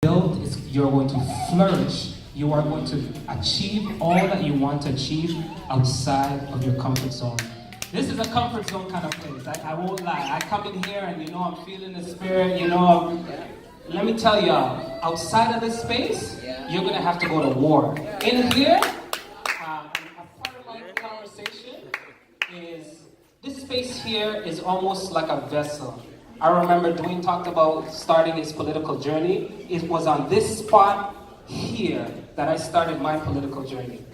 build, you're going to flourish. You are going to achieve all that you want to achieve outside of your comfort zone. This is a comfort zone kind of place. I won't lie. I come in here and I'm feeling the spirit, let me tell y'all, outside of this space, you're going to have to go to war. In here, a part of my conversation is, this space here is almost like a vessel. I remember Dwayne talked about starting his political journey. It was on this spot here that I started my political journey.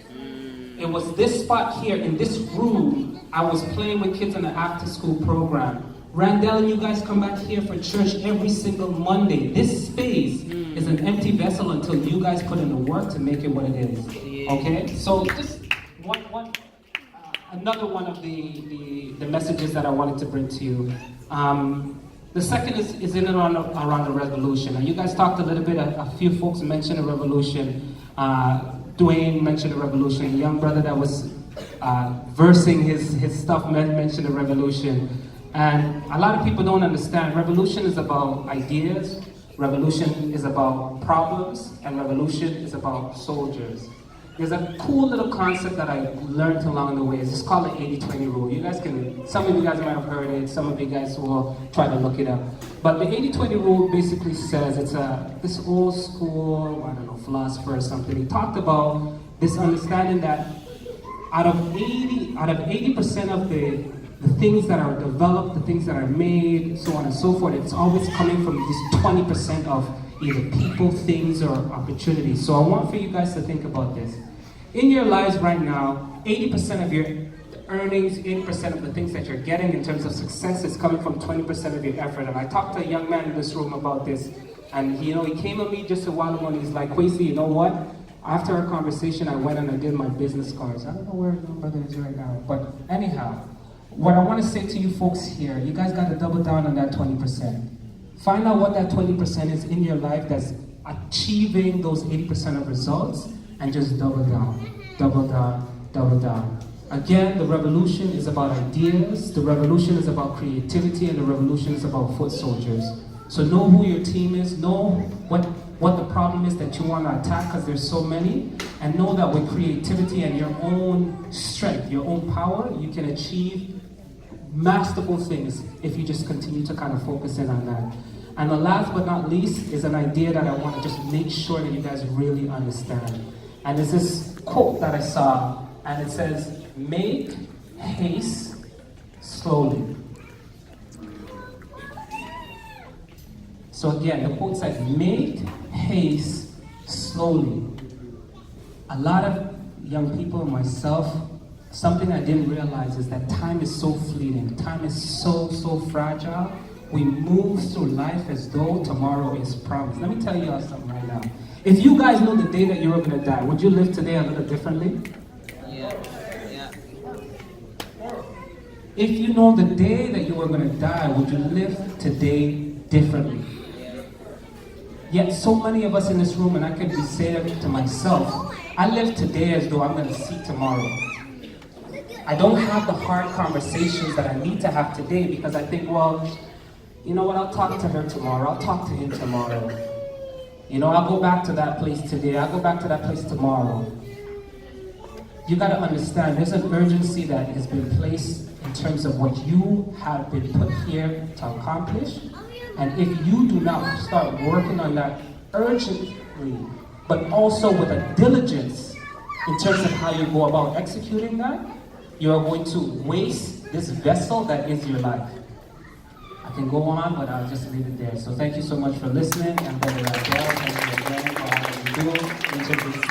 It was this spot here, in this room, I was playing with kids in an after-school program. Randell and you guys come back here for church every single Monday. This space is an empty vessel until you guys put in the work to make it what it is. Okay? So just another one of the messages that I wanted to bring to you. The second is in and around the revolution. And you guys talked a little bit, a few folks mentioned a revolution. Dwayne mentioned a revolution. A young brother that was versing his stuff mentioned a revolution. And a lot of people don't understand, revolution is about ideas, revolution is about problems, and revolution is about soldiers. There's a cool little concept that I learned along the way. It's called the 80-20 rule. Some of you guys might have heard it, some of you guys will try to look it up. But the 80-20 rule basically says, it's this old school, philosopher or something. He talked about this understanding that out of 80% of the things that are developed, the things that are made, so on and so forth, it's always coming from this 20% of either people, things, or opportunities. So I want for you guys to think about this. In your lives right now, 80% of your earnings, 80% of the things that you're getting in terms of success is coming from 20% of your effort. And I talked to a young man in this room about this, and he came to me just a while ago and he's like, Kwesi, you know what? After our conversation, I went and I did my business cards. I don't know where my brother is right now, but anyhow, what I want to say to you folks here, you guys got to double down on that 20%. Find out what that 20% is in your life that's achieving those 80% of results, and just double down, double down, double down. Again, the revolution is about ideas, the revolution is about creativity, and the revolution is about foot soldiers. So know who your team is, know what the problem is that you want to attack, because there's so many, and know that with creativity and your own strength, your own power, you can achieve masterful things if you just continue to kind of focus in on that. And the last but not least is an idea that I want to just make sure that you guys really understand. And it's this quote that I saw, and it says, make haste slowly. So again, the quote says, make haste slowly. A lot of young people, myself, something I didn't realize is that time is so fleeting. Time is so fragile. We move through life as though tomorrow is promised. Let me tell you something right now. If you guys know the day that you were going to die, would you live today a little differently? Yeah. If you know the day that you were going to die, would you live today differently? Yet so many of us in this room, and I could be saying it to myself, I live today as though I'm going to see tomorrow. I don't have the hard conversations that I need to have today because I think, well, you know what, I'll talk to her tomorrow, I'll talk to him tomorrow. I'll go back to that place today, I'll go back to that place tomorrow. You gotta understand, there's an urgency that has been placed in terms of what you have been put here to accomplish. And if you do not start working on that urgently, but also with a diligence in terms of how you go about executing that, you are going to waste this vessel that is your life. I can go on, but I'll just leave it there. So thank you so much for listening, and Brother Randell, thank you again for all that you do.